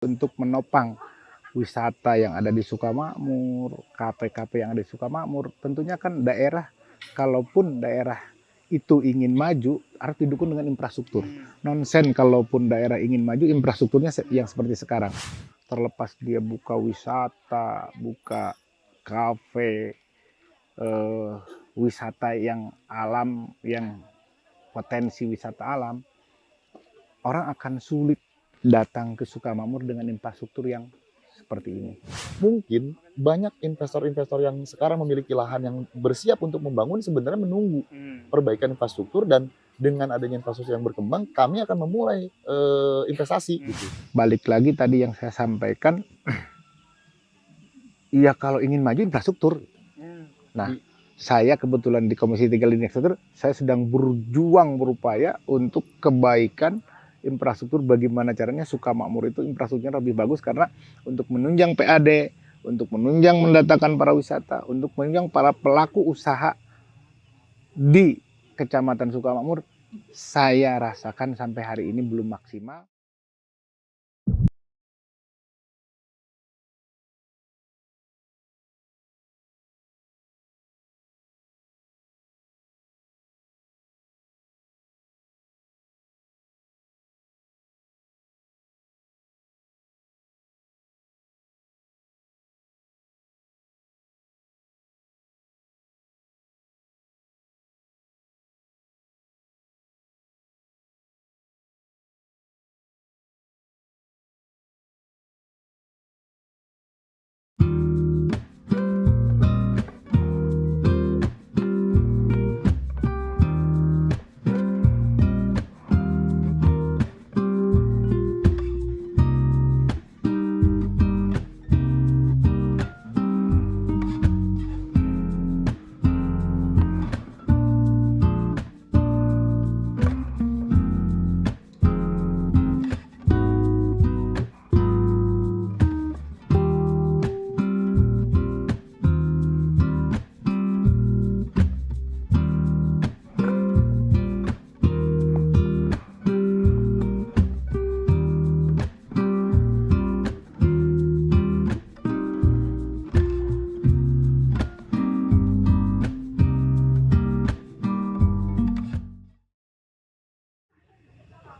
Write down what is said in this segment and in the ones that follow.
untuk menopang wisata yang ada di Sukamakmur, kafe-kafe yang ada di Sukamakmur. Tentunya kan daerah, kalaupun daerah itu ingin maju, harus didukung dengan infrastruktur. Nonsen kalaupun daerah ingin maju, infrastrukturnya yang seperti sekarang. Terlepas dia buka wisata, buka kafe, wisata yang alam, yang potensi wisata alam, orang akan sulit datang ke Sukamakmur dengan infrastruktur yang seperti ini. Mungkin banyak investor-investor yang sekarang memiliki lahan yang bersiap untuk membangun sebenarnya menunggu perbaikan infrastruktur, dan dengan adanya infrastruktur yang berkembang, kami akan memulai investasi. Gitu. Balik lagi tadi yang saya sampaikan, ya kalau ingin maju infrastruktur. Nah, saya kebetulan di Komisi 3 Lini Infrastruktur, saya sedang berupaya untuk kebaikan infrastruktur. Bagaimana caranya Sukamakmur itu infrastrukturnya lebih bagus, karena untuk menunjang PAD, untuk menunjang mendatangkan para wisata, untuk menunjang para pelaku usaha di Kecamatan Sukamakmur, saya rasakan sampai hari ini belum maksimal.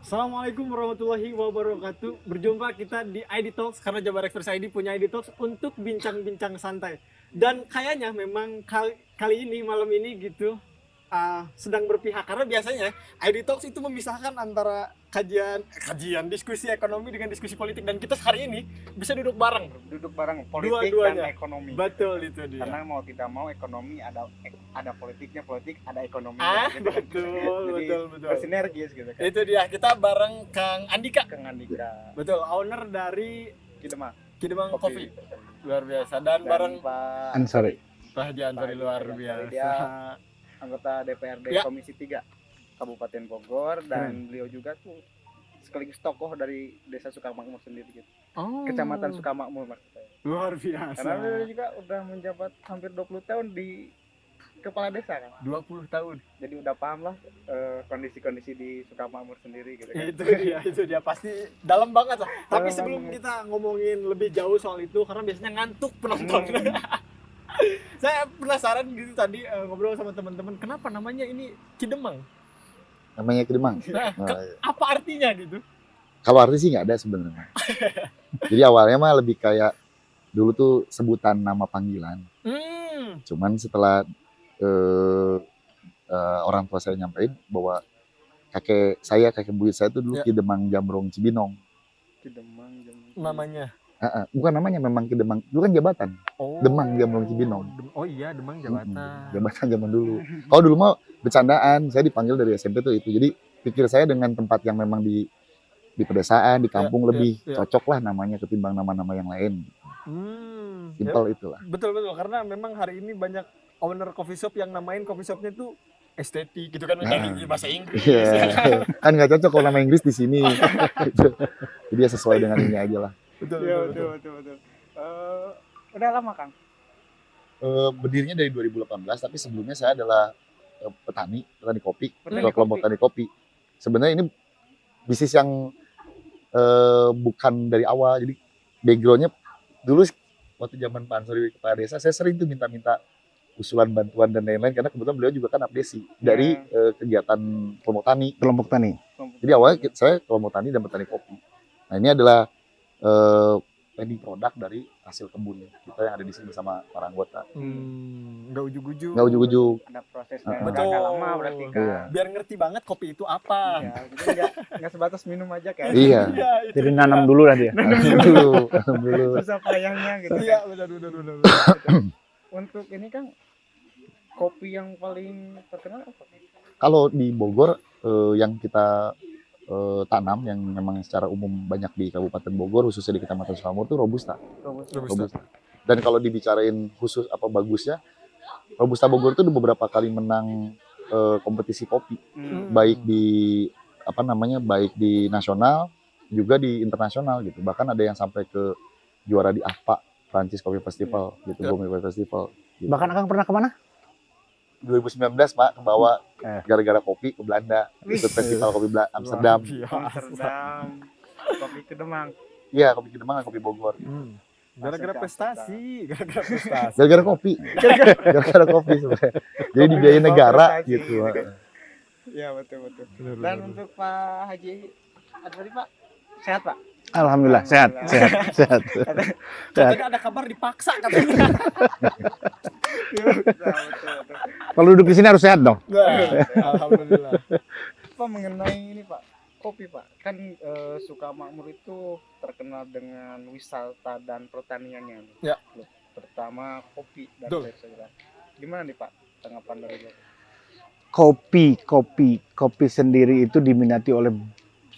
Assalamualaikum warahmatullahi wabarakatuh. Berjumpa kita di ID Talks, karena Jabar Express ID punya ID Talks untuk bincang-bincang santai. Dan kayaknya memang kali ini, malam ini gitu, sedang berpihak, karena biasanya ID Talks itu memisahkan antara kajian diskusi ekonomi dengan diskusi politik, dan kita hari ini bisa duduk bareng politik dan ekonomi. Betul, itu dia. Karena mau tidak mau ekonomi ada politiknya, politik ada ekonomi. Gitu betul. Bersinergis gitu kan. Itu dia, kita bareng Kang Andika. Betul, owner dari Kidemang Coffee. Luar biasa. Dan bareng Pak Ansari. Pak Haji Ansari, luar biasa. Dia anggota DPRD Ya. Komisi 3 Kabupaten Bogor, dan beliau juga tuh sekaligus tokoh dari Desa Sukamakmur sendiri gitu. Kecamatan Sukamakmur maksud saya. Luar biasa. Karena beliau juga udah menjabat hampir 20 tahun di kepala desa kan. 20 tahun. Jadi udah paham lah kondisi-kondisi di Sukamakmur sendiri gitu kan. Itu dia pasti dalam banget lah. Tapi Dalam sebelum banget. kita ngomongin lebih jauh soal itu, karena biasanya ngantuk penonton. Saya penasaran gitu tadi ngobrol sama teman-teman, kenapa namanya ini Kidemang? Namanya Kidemang. Nah, iya. apa artinya gitu? Kalau arti sih nggak ada sebenarnya. Jadi awalnya mah lebih kayak dulu tuh sebutan nama panggilan. Cuman setelah orang tua saya nyampein bahwa kakek buyut saya tuh dulu Kidemang Jamrong Cibinong. Kidemang Namanya? Bukan namanya, memang Kidemang. Itu kan jabatan. Demang Jamrong Cibinong. Oh iya, Demang jabatan. Jabatan zaman dulu. Kalau dulu mah bercandaan, saya dipanggil dari SMP tuh itu. Jadi pikir saya dengan tempat yang memang di pedesaan, di kampung lebih cocok lah namanya ketimbang nama-nama yang lain. Simpel itulah. Betul, karena memang hari ini banyak owner coffee shop yang namain coffee shopnya tuh estetik gitu kan, dari bahasa Inggris. Iya. Kan nggak cocok kalau nama Inggris di sini. Jadi ya sesuai dengan ini aja lah. Betul. Udah lama Kang? Berdirinya dari 2018, tapi sebelumnya saya adalah petani kopi, kelompok petani kopi. Sebenarnya ini bisnis yang bukan dari awal. Jadi backgroundnya dulu waktu zaman Pak Ansori kepala desa, saya sering tuh minta usulan bantuan dan lain-lain karena kebetulan beliau juga kan abdesi dari kegiatan kelompok tani. Kelompok tani. Jadi awalnya saya kelompok tani dan petani kopi. Nah ini adalah pending produk dari hasil kebun kita yang ada di sini bersama para anggota. Nggak ujuk-ujuk. Nggak ujuk-ujuk. Ada prosesnya Betul. agak lama berarti kan. Iya. Biar ngerti banget kopi itu apa. Ya, jadi nggak sebatas minum aja kan. Iya. Itu Jadi dia. nanam dulu lah dia. Dulu. Susah payahnya gitu. Iya, Kan. benar. Untuk ini kan kopi yang paling terkenal apa? Kalau di Bogor yang kita tanam yang memang secara umum banyak di Kabupaten Bogor khususnya di Kecamatan Sukamur itu Robusta. Robusta. Dan kalau dibicarain khusus apa bagusnya, Robusta Bogor itu udah beberapa kali menang kompetisi kopi, baik di baik di nasional juga di internasional gitu. Bahkan ada yang sampai ke juara di AFPA, Prancis Coffee Festival gitu, Gourmet Coffee Festival. Gitu. Bahkan Akang pernah kemana? 2019 Pak ke bawah gara-gara kopi ke Belanda, ikut festival kopi Amsterdam. Amsterdam, kopi Kedemang. Iya, kopi Kedemang dan kopi Bogor. Gara-gara prestasi, gara-gara prestasi. Gara-gara kopi. Gara-gara kopi sebenarnya. Jadi dibiayain negara gitu. Iya betul. Dan untuk Pak Haji Ansori Pak, sehat Pak? Alhamdulillah sehat. Katanya ada kabar dipaksa katanya. Betul. Kalau duduk di sini harus sehat dong. Alhamdulillah. Pak mengenai ini Pak, kopi Pak, kan Sukamakmur itu terkenal dengan wisata dan pertaniannya. Ya. Terutama kopi dan Betul. lain-lain. Gimana nih Pak tanggapan dari Bapak? Kopi sendiri itu diminati oleh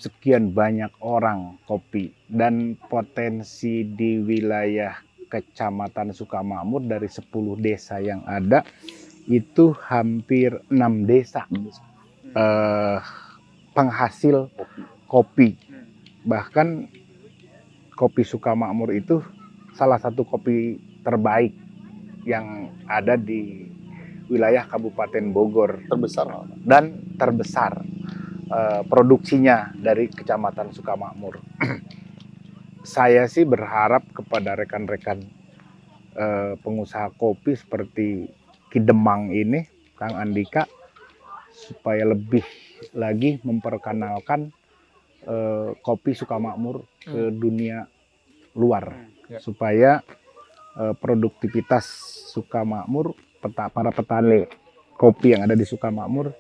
sekian banyak orang kopi dan potensi di wilayah Kecamatan Sukamakmur dari 10 desa yang ada itu hampir 6 desa penghasil kopi. Bahkan kopi Sukamakmur itu salah satu kopi terbaik yang ada di wilayah Kabupaten Bogor dan terbesar produksinya dari Kecamatan Sukamakmur. Saya sih berharap kepada rekan-rekan pengusaha kopi seperti Kidemang ini, Kang Andika, supaya lebih lagi memperkenalkan kopi Sukamakmur ke dunia luar, supaya produktivitas Sukamakmur, para petani kopi yang ada di Sukamakmur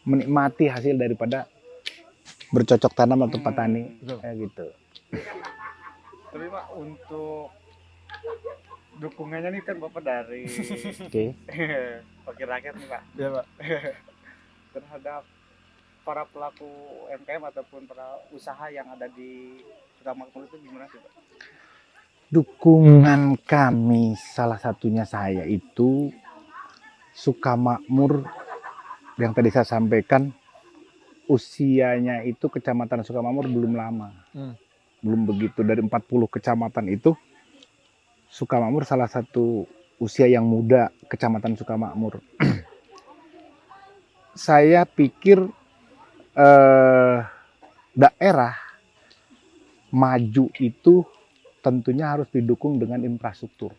menikmati hasil daripada bercocok tanam atau petani gitu. Tapi Pak untuk dukungannya nih kan Bapak dari wakil rakyat nih Pak. Iya Pak. Terhadap para pelaku UMKM ataupun para usaha yang ada di Sukamakmur itu gimana sih Pak? Dukungan kami salah satunya saya itu Sukamakmur yang tadi saya sampaikan, usianya itu Kecamatan Sukamakmur belum lama. Belum begitu, dari 40 kecamatan itu Sukamakmur salah satu usia yang muda Kecamatan Sukamakmur. Saya pikir daerah maju itu tentunya harus didukung dengan infrastruktur.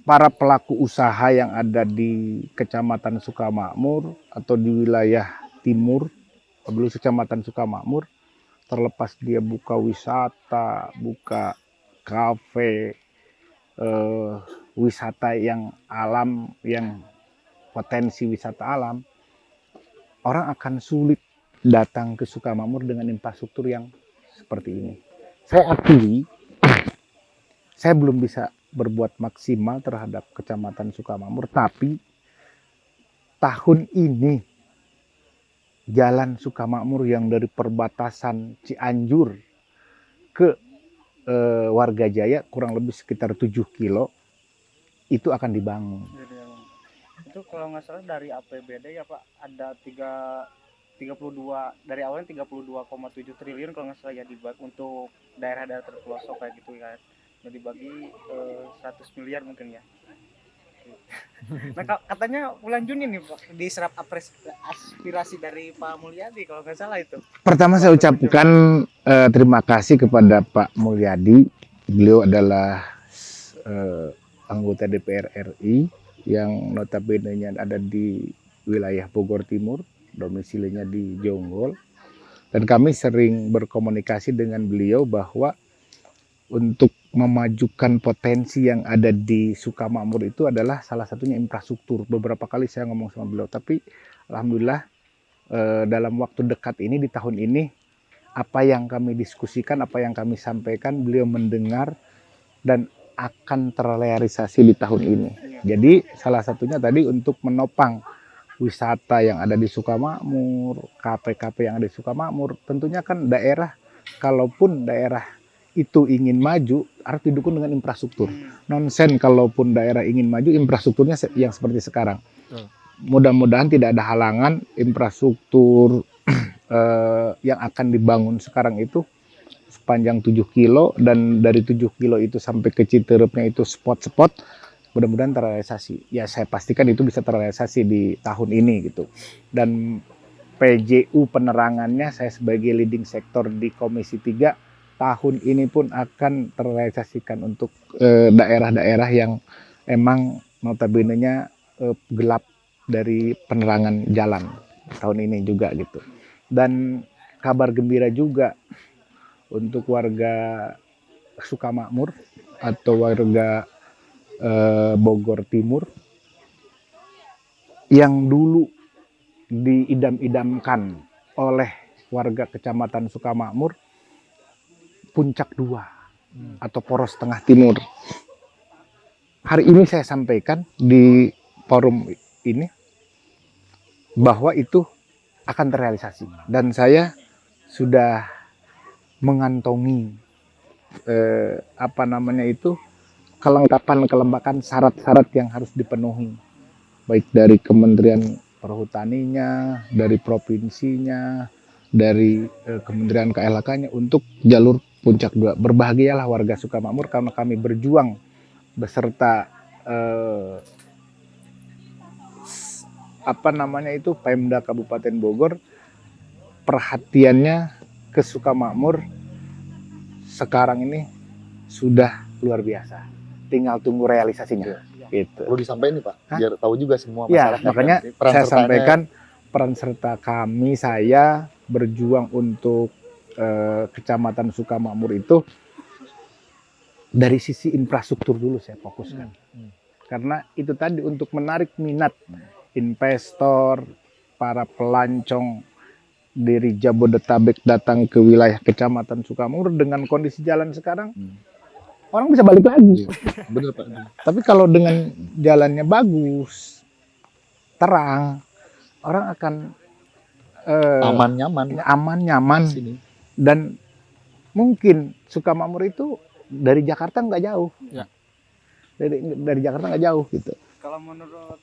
Para pelaku usaha yang ada di Kecamatan Sukamakmur atau di wilayah timur, dulu Kecamatan Sukamakmur, terlepas dia buka wisata, buka kafe, wisata yang alam, yang potensi wisata alam, orang akan sulit datang ke Sukamakmur dengan infrastruktur yang seperti ini. Saya akui, saya belum bisa berbuat maksimal terhadap Kecamatan Sukamakmur, tapi tahun ini jalan Sukamakmur yang dari perbatasan Cianjur ke Wargajaya kurang lebih sekitar 7 kilo itu akan dibangun. Itu kalau nggak salah dari APBD ya Pak ada 32 dari awalnya 32,7 triliun kalau nggak salah ya dibagi untuk daerah-daerah terpelosok kayak gitu kan. Dibagi 100 miliar mungkin ya. Nah, katanya bulan Juni nih Pak diserap aspirasi dari Pak Mulyadi kalau nggak salah itu. Pertama saya ucapkan terima kasih kepada Pak Mulyadi. Beliau adalah anggota DPR RI yang notabene-nya ada di wilayah Bogor Timur, domisilinya di Jonggol. Dan kami sering berkomunikasi dengan beliau bahwa untuk memajukan potensi yang ada di Sukamakmur itu adalah salah satunya infrastruktur. Beberapa kali saya ngomong sama beliau, tapi alhamdulillah dalam waktu dekat ini, di tahun ini, apa yang kami diskusikan, apa yang kami sampaikan, beliau mendengar dan akan terrealisasi di tahun ini. Jadi salah satunya tadi untuk menopang wisata yang ada di Sukamakmur, KP-KP yang ada di Sukamakmur. Tentunya kan daerah, kalaupun daerah itu ingin maju, harus didukung dengan infrastruktur. Nonsen kalaupun daerah ingin maju, infrastrukturnya yang seperti sekarang. Mudah-mudahan tidak ada halangan infrastruktur yang akan dibangun sekarang itu sepanjang 7 kilo, dan dari 7 kilo itu sampai ke Citerepnya itu spot-spot, mudah-mudahan terrealisasi. Ya saya pastikan itu bisa terrealisasi di tahun ini gitu. Dan PJU penerangannya, saya sebagai leading sektor di Komisi 3, tahun ini pun akan terrealisasikan untuk daerah-daerah yang emang notabene-nya gelap dari penerangan jalan tahun ini juga gitu. Dan kabar gembira juga untuk warga Sukamakmur atau warga Bogor Timur yang dulu diidam-idamkan oleh warga Kecamatan Sukamakmur, Puncak 2 atau Poros Tengah Timur. Hari ini saya sampaikan di forum ini bahwa itu akan terrealisasi, dan saya sudah mengantongi kelengkapan syarat-syarat yang harus dipenuhi, baik dari Kementerian Perhutaninya, dari provinsinya, dari Kementerian KLHK-nya untuk jalur Puncak 2. Berbahagialah warga Sukamakmur karena kami berjuang beserta Pemda Kabupaten Bogor, perhatiannya ke Sukamakmur sekarang ini sudah luar biasa. Tinggal tunggu realisasinya. Gitu. Perlu disampaikan nih Pak, biar tahu juga semua Ya, masyarakat. makanya saya sampaikan peran serta kami, saya berjuang untuk Kecamatan Sukamakmur itu dari sisi infrastruktur dulu saya fokuskan. Karena itu tadi untuk menarik minat investor, para pelancong dari Jabodetabek datang ke wilayah Kecamatan Sukamakmur. Dengan kondisi jalan sekarang, orang bisa balik lagi. Bener Pak. Tapi kalau dengan jalannya bagus, terang, orang akan aman nyaman. Sini. Dan mungkin Sukamakmur itu dari Jakarta nggak jauh. Ya. Dari Jakarta nggak jauh gitu. Kalau menurut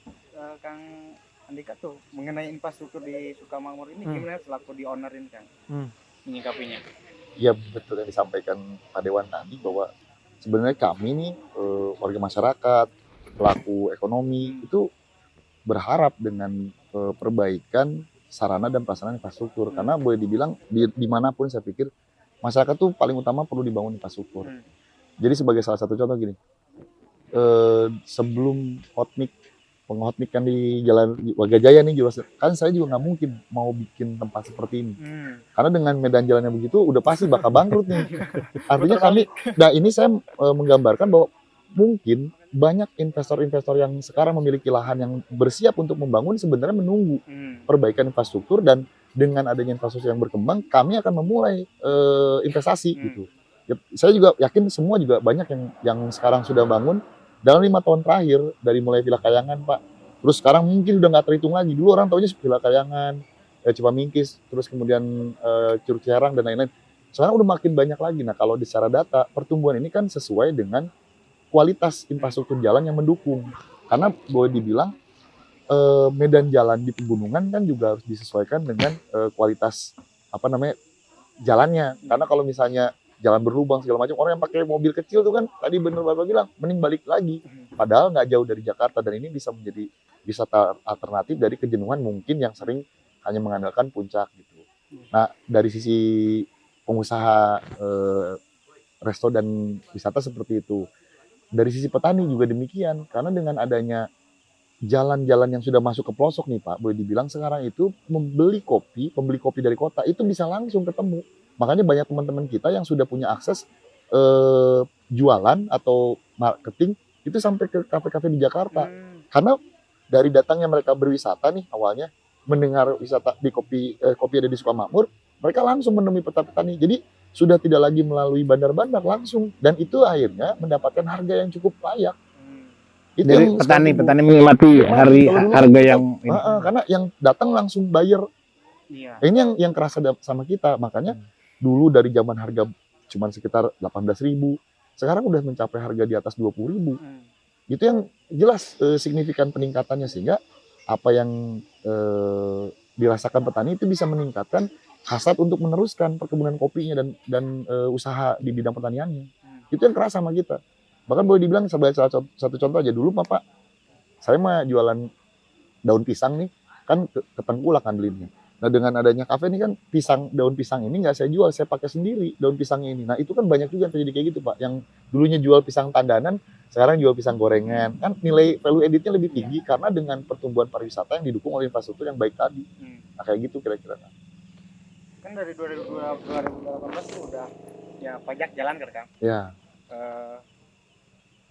Kang Andika tuh mengenai infrastruktur di Sukamakmur ini gimana selaku di ownerin Kang menyikapinya? Ya betul yang disampaikan Pak Dewan tadi, bahwa sebenarnya kami nih warga masyarakat, pelaku ekonomi itu berharap dengan perbaikan sarana dan prasarana infrastruktur. Karena boleh dibilang dimanapun saya pikir masyarakat tuh paling utama perlu dibangun infrastruktur. Jadi sebagai salah satu contoh gini, sebelum penghotmik kan di Jalan Wagajaya nih, kan saya juga nggak mungkin mau bikin tempat seperti ini. Karena dengan medan jalannya begitu udah pasti bakal bangkrut nih. Artinya kami, nah ini saya menggambarkan bahwa mungkin banyak investor-investor yang sekarang memiliki lahan yang bersiap untuk membangun sebenarnya menunggu perbaikan infrastruktur, dan dengan adanya infrastruktur yang berkembang kami akan memulai investasi gitu. Ya, saya juga yakin semua juga banyak yang sekarang sudah bangun dalam 5 tahun terakhir, dari mulai Villa Kayangan Pak, terus sekarang mungkin udah nggak terhitung lagi. Dulu orang taunya Villa Kayangan, Cipamingkis, terus kemudian Curug Ciharang dan lain-lain. Sekarang udah makin banyak lagi. Nah kalau secara data pertumbuhan ini kan sesuai dengan kualitas infrastruktur jalan yang mendukung. Karena boleh dibilang medan jalan di pegunungan kan juga harus disesuaikan dengan kualitas jalannya. Karena kalau misalnya jalan berlubang segala macam. Orang yang pakai mobil kecil tuh kan tadi bener Bapak bilang mending balik lagi. Padahal nggak jauh dari Jakarta dan ini bisa menjadi wisata alternatif dari kejenuhan mungkin yang sering hanya mengandalkan puncak gitu. Nah dari sisi pengusaha resto dan wisata seperti itu. Dari sisi petani juga demikian karena dengan adanya jalan-jalan yang sudah masuk ke pelosok nih Pak, boleh dibilang sekarang itu pembeli kopi dari kota itu bisa langsung ketemu. Makanya banyak teman-teman kita yang sudah punya akses jualan atau marketing itu sampai ke kafe-kafe di Jakarta. Karena dari datangnya mereka berwisata nih awalnya, mendengar wisata di kopi ada di Sukamakmur, mereka langsung menemui petani. Jadi sudah tidak lagi melalui bandar-bandar langsung dan itu akhirnya mendapatkan harga yang cukup layak. Itu Jadi yang petani menikmati harga yang ini. karena yang datang langsung bayar. Iya. Ini yang kerasa sama kita. Makanya dulu dari zaman harga cuma sekitar 18.000, sekarang udah mencapai harga di atas 20.000. Itu yang jelas signifikan peningkatannya sehingga apa yang dirasakan petani itu bisa meningkatkan hasrat untuk meneruskan perkebunan kopinya dan usaha di bidang pertaniannya. Itu yang kerasa sama kita. Bahkan boleh dibilang sebagai satu contoh aja dulu Pak, saya mah jualan daun pisang nih, kan ke Tengkulak kan belinya. Nah dengan adanya kafe ini kan daun pisang ini nggak saya jual, saya pakai sendiri daun pisangnya ini. Nah itu kan banyak juga yang terjadi kayak gitu Pak, yang dulunya jual pisang tandanan, sekarang jual pisang gorengan. Kan nilai value editnya lebih tinggi karena dengan pertumbuhan pariwisata yang didukung oleh infrastruktur yang baik tadi. Nah kayak gitu kira-kira. Kan dari 2018 tuh udah ya pajak jalan kan Kang? Ya.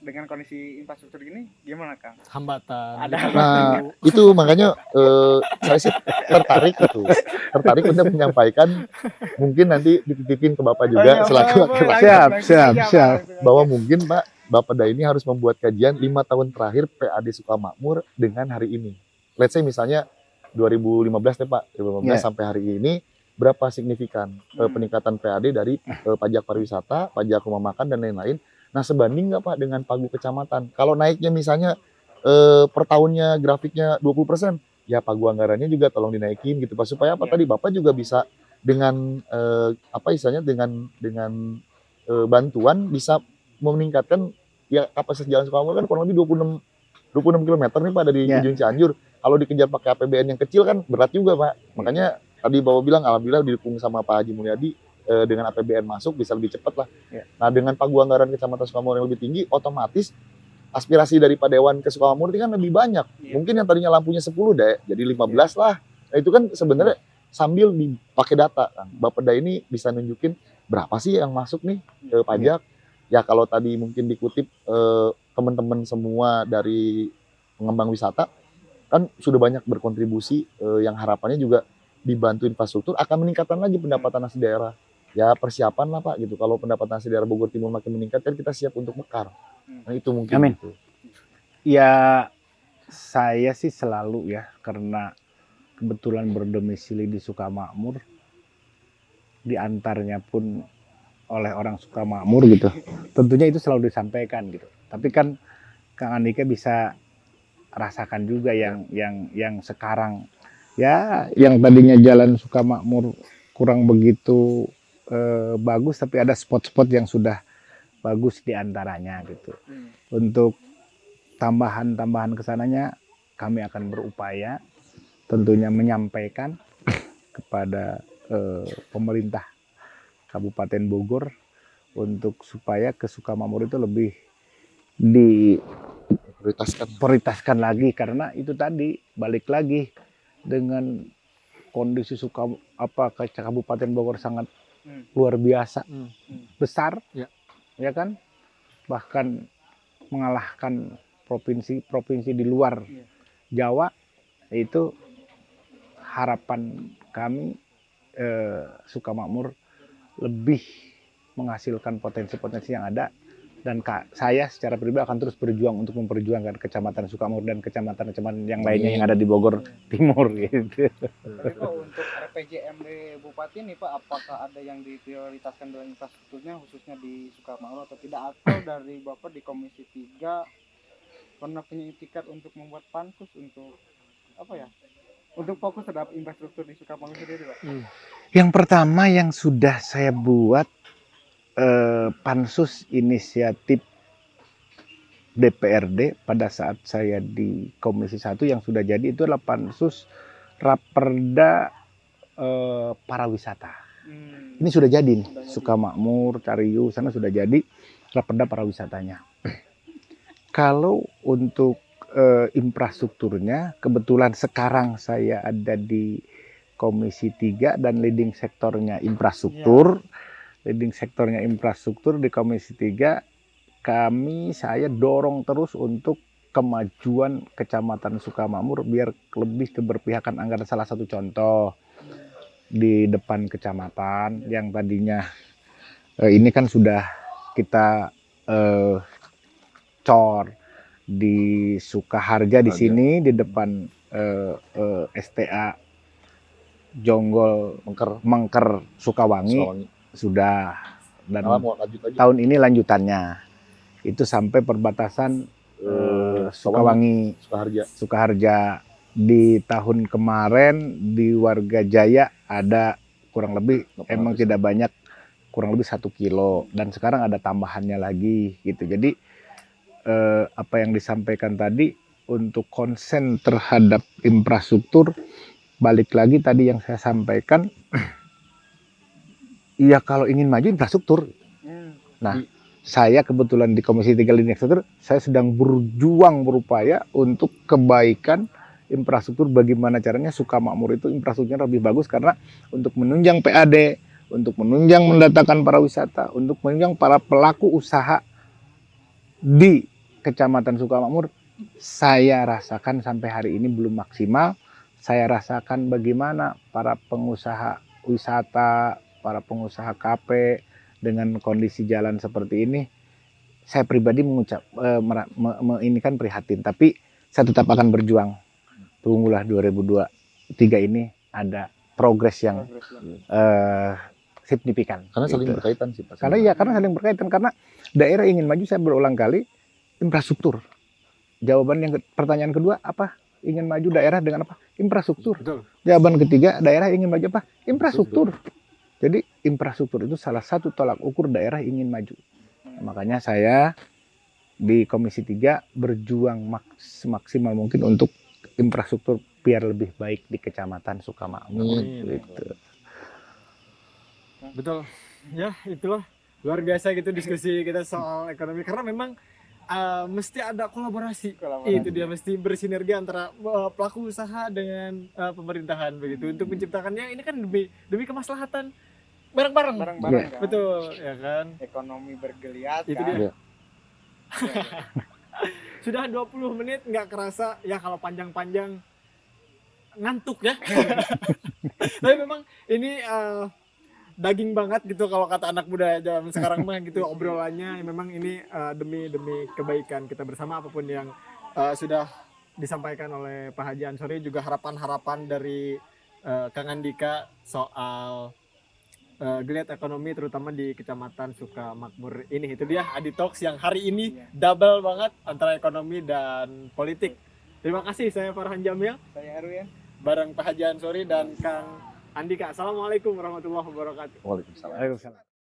Dengan kondisi infrastruktur gini gimana Kang? Hambatan. Ada Nah itu makanya saya sih tertarik untuk menyampaikan mungkin nanti dititipin ke Bapak juga selaku laki-laki Siap. bahwa mungkin Bapak Da ini harus membuat kajian 5 tahun terakhir PAD Sukamakmur dengan hari ini. Let's say misalnya 2015 deh Pak, 2015 sampai hari ini berapa signifikan peningkatan PAD dari pajak pariwisata, pajak rumah makan dan lain-lain. Nah sebanding nggak Pak dengan pagu kecamatan? Kalau naiknya misalnya per tahunnya grafiknya 20%, ya pagu anggarannya juga tolong dinaikin gitu Pak. Supaya apa tadi Bapak juga bisa dengan dengan bantuan bisa meningkatkan ya kapasitas jalan Sukamakmur kan kurang lebih 26 km nih Pak dari ujung Cianjur. Kalau dikejar pakai APBN yang kecil kan berat juga Pak. Makanya tadi Bapak bilang alhamdulillah didukung sama Pak Haji Mulyadi. Dengan APBN masuk bisa lebih cepat lah. Nah dengan pagu anggaran Kecamatan Sukamakmur yang lebih tinggi, otomatis aspirasi dari Pak Dewan ke Sukamakmur itu kan lebih banyak. Mungkin yang tadinya lampunya 10 deh, jadi 15 lah. Nah itu kan sebenarnya sambil dipakai data, kan. Bapak Da ini bisa nunjukin berapa sih yang masuk nih ke pajak. Ya kalau tadi mungkin dikutip teman-teman semua dari pengembang wisata, kan sudah banyak berkontribusi yang harapannya juga dibantu infrastruktur akan meningkatkan lagi pendapatan asli daerah. Ya persiapan lah Pak gitu. Kalau pendapatan asli daerah Bogor Timur makin meningkat kan kita siap untuk mekar. Nah itu mungkin. Amin. Gitu. Ya saya sih selalu ya karena kebetulan berdomisili di Sukamakmur, diantaranya pun oleh orang Sukamakmur gitu. Tentunya itu selalu disampaikan gitu. Tapi kan Kang Andika bisa rasakan juga yang sekarang ya yang tadinya jalan Sukamakmur kurang begitu bagus, tapi ada spot-spot yang sudah bagus diantaranya gitu. Untuk tambahan-tambahan kesananya kami akan berupaya tentunya menyampaikan kepada pemerintah Kabupaten Bogor untuk supaya ke Sukamakmur itu lebih diprioritaskan lagi karena itu tadi balik lagi dengan kondisi Kabupaten Bogor sangat luar biasa besar ya kan, bahkan mengalahkan provinsi di luar Jawa. Itu harapan kami Sukamakmur lebih menghasilkan potensi-potensi yang ada. Dan saya secara pribadi akan terus berjuang untuk memperjuangkan Kecamatan Sukamakmur dan kecamatan-kecamatan yang lainnya yang ada di Bogor Timur gitu. Tapi Pak, untuk RPJMD Bupati nih Pak, apakah ada yang diprioritaskan dengan infrastrukturnya khususnya di Sukamakmur atau tidak? Atau dari Bapak di Komisi 3 pernah punya itikat untuk membuat pansus untuk untuk fokus terhadap infrastruktur di Sukamakmur sendiri Pak? Yang pertama yang sudah saya buat pansus inisiatif DPRD pada saat saya di Komisi 1 yang sudah jadi itu adalah pansus Raperda Pariwisata. Ini sudah jadi nih, Sukamakmur, Cariu, sana sudah jadi Raperda Pariwisatanya. Kalau untuk infrastrukturnya, kebetulan sekarang saya ada di Komisi 3 dan leading sektornya infrastruktur. Leading sektornya infrastruktur di Komisi 3, saya dorong terus untuk kemajuan Kecamatan Sukamakmur biar lebih keberpihakan anggaran. Salah satu contoh di depan kecamatan yang tadinya ini kan sudah kita cor di Sukaharja di sini di depan STA Jonggol Mengker Sukawangi. Sudah, dan tahun ini lanjutannya itu sampai perbatasan Sukawangi Sukaharja. Di tahun kemarin di Warga Jaya ada kurang lebih emang tidak banyak, kurang lebih 1 kilo, dan sekarang ada tambahannya lagi gitu. Jadi apa yang disampaikan tadi untuk konsen terhadap infrastruktur, balik lagi tadi yang saya sampaikan. Iya, kalau ingin maju infrastruktur. Nah, saya kebetulan di Komisi 3 Leading Sektor, saya sedang berupaya untuk kebaikan infrastruktur. Bagaimana caranya Sukamakmur itu infrastrukturnya lebih bagus, karena untuk menunjang PAD, untuk menunjang mendatangkan para wisata, untuk menunjang para pelaku usaha di Kecamatan Sukamakmur, saya rasakan sampai hari ini belum maksimal. Saya rasakan bagaimana para pengusaha wisata, para pengusaha kafe dengan kondisi jalan seperti ini, saya pribadi ini kan prihatin, tapi saya tetap akan berjuang. Tunggulah 2023 ini ada progres yang signifikan. Karena saling gitu. berkaitan sih Pak. Karena saling berkaitan, karena daerah ingin maju, saya berulang kali, infrastruktur. Pertanyaan kedua apa? Ingin maju daerah dengan apa? Infrastruktur. Betul. Jawaban ketiga, daerah ingin maju apa? Infrastruktur. Jadi infrastruktur itu salah satu tolak ukur daerah ingin maju. Makanya saya di Komisi 3 berjuang semaksimal mungkin untuk infrastruktur biar lebih baik di Kecamatan Sukamakmur. Gitu. Betul. Ya, itulah luar biasa gitu diskusi kita soal ekonomi, karena memang mesti ada kolaborasi. Itu dia, mesti bersinergi antara pelaku usaha dengan pemerintahan begitu untuk menciptakannya. Ini kan demi kemaslahatan bareng-bareng. Bareng-bareng kan. Betul, ya kan? Ekonomi bergeliat Itu kan. dia. Sudah 20 menit nggak kerasa ya, kalau panjang-panjang ngantuk ya. Tapi memang ini daging banget gitu kalau kata anak muda zaman sekarang mah gitu obrolannya. Memang ini demi kebaikan kita bersama, apapun yang sudah disampaikan oleh Pak Haji Ansori, juga harapan-harapan dari Kang Andika soal geliat ekonomi terutama di Kecamatan Sukamakmur ini. Itu dia Adi Talks yang hari ini double banget antara ekonomi dan politik. Terima kasih, saya Farhan Jamil, Saya Erwin. bareng Pak Haji Ansori dan Kang Andika. Assalamualaikum warahmatullahi wabarakatuh. Waalaikumsalam. Waalaikumsalam.